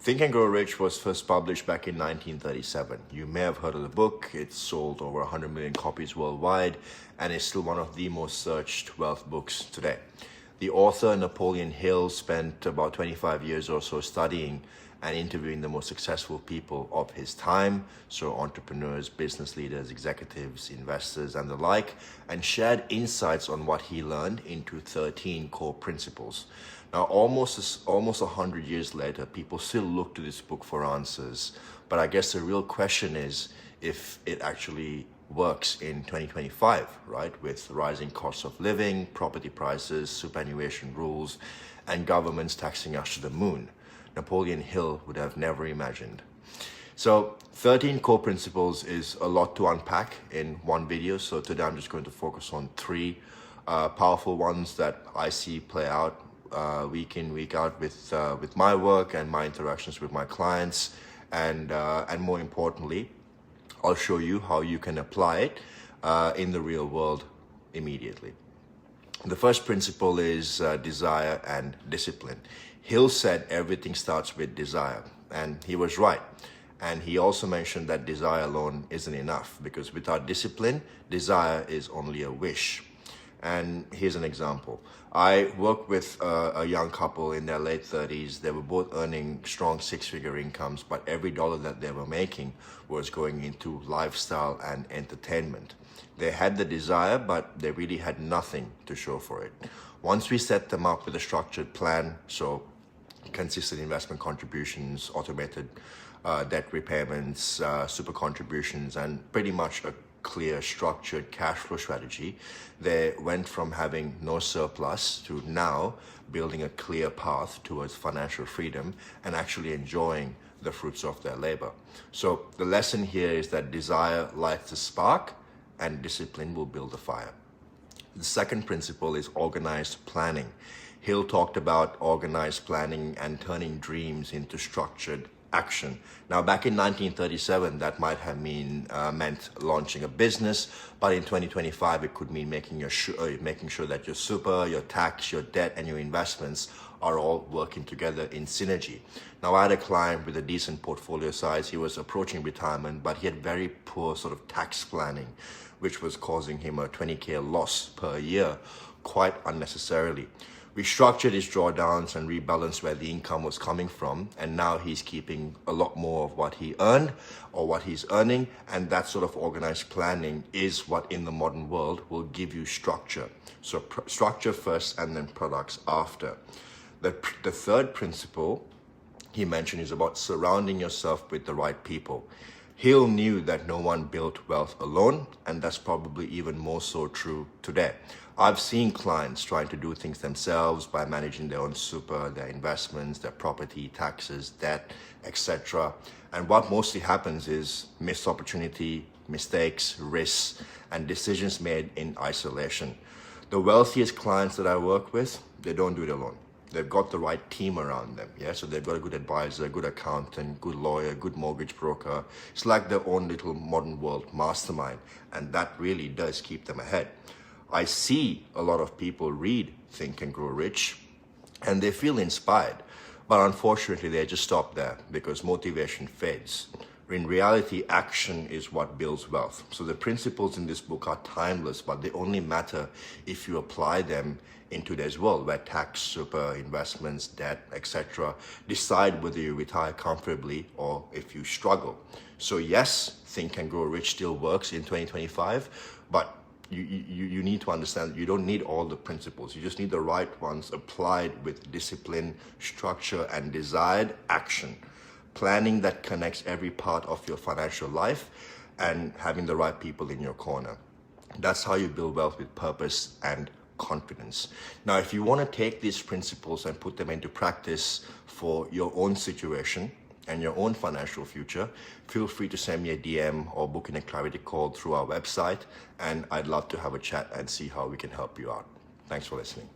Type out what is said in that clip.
Think and Grow Rich was first published back in 1937. You may have heard of the book. It's sold over 100 million copies worldwide and is still one of the most searched wealth books today. The author, Napoleon Hill, spent about 25 years or so studying and interviewing the most successful people of his time, so entrepreneurs, business leaders, executives, investors, and the like, and shared insights on what he learned into 13 core principles. Now, almost 100 years later, people still look to this book for answers, but I guess the real question is if it actually works in 2025, right? With rising costs of living, property prices, superannuation rules, and governments taxing us to the moon. Napoleon Hill would have never imagined. So 13 core principles is a lot to unpack in one video. So today I'm just going to focus on three powerful ones that I see play out week in, week out with my work and my interactions with my clients. And more importantly, I'll show you how you can apply it in the real world immediately. The first principle is desire and discipline. Hill said everything starts with desire, and he was right. And he also mentioned that desire alone isn't enough, because without discipline, desire is only a wish. And here's an example. I worked with a young couple in their late 30s. They were both earning strong six-figure incomes, but every dollar that they were making was going into lifestyle and entertainment. They had the desire, but they really had nothing to show for it. Once we set them up with a structured plan, so consistent investment contributions, automated debt repayments, super contributions, and pretty much a clear, structured cash flow strategy, they went from having no surplus to now building a clear path towards financial freedom and actually enjoying the fruits of their labor. So the lesson here is that desire lights the spark and discipline will build the fire. The second principle is organized planning. Hill talked about organized planning and turning dreams into structured action. Now, back in 1937, that might have meant launching a business, but in 2025, it could mean making sure that your super, your tax, your debt, and your investments are all working together in synergy. Now, I had a client with a decent portfolio size. He was approaching retirement, but he had very poor sort of tax planning, which was causing him a 20K loss per year, quite unnecessarily. We structured his drawdowns and rebalanced where the income was coming from, and now he's keeping a lot more of what he earned or what he's earning, and that sort of organized planning is what in the modern world will give you structure. So structure first and then products after. The third principle he mentioned is about surrounding yourself with the right people. Hill knew that no one built wealth alone, and that's probably even more so true today. I've seen clients trying to do things themselves by managing their own super, their investments, their property, taxes, debt, etc. And what mostly happens is missed opportunity, mistakes, risks, and decisions made in isolation. The wealthiest clients that I work with, they don't do it alone. They've got the right team around them, yeah? So they've got a good advisor, good accountant, good lawyer, good mortgage broker. It's like their own little modern world mastermind, and that really does keep them ahead. I see a lot of people read Think and Grow Rich, and they feel inspired, but unfortunately they just stop there because motivation fades. In reality, action is what builds wealth. So the principles in this book are timeless, but they only matter if you apply them in today's world, where tax, super, investments, debt, etc. decide whether you retire comfortably or if you struggle. So yes, Think and Grow Rich still works in 2025, but you need to understand that you don't need all the principles. You just need the right ones applied with discipline, structure, and desired action. Planning that connects every part of your financial life and having the right people in your corner. That's how you build wealth with purpose and confidence. Now, if you want to take these principles and put them into practice for your own situation and your own financial future, feel free to send me a DM or book in a clarity call through our website, and I'd love to have a chat and see how we can help you out. Thanks for listening.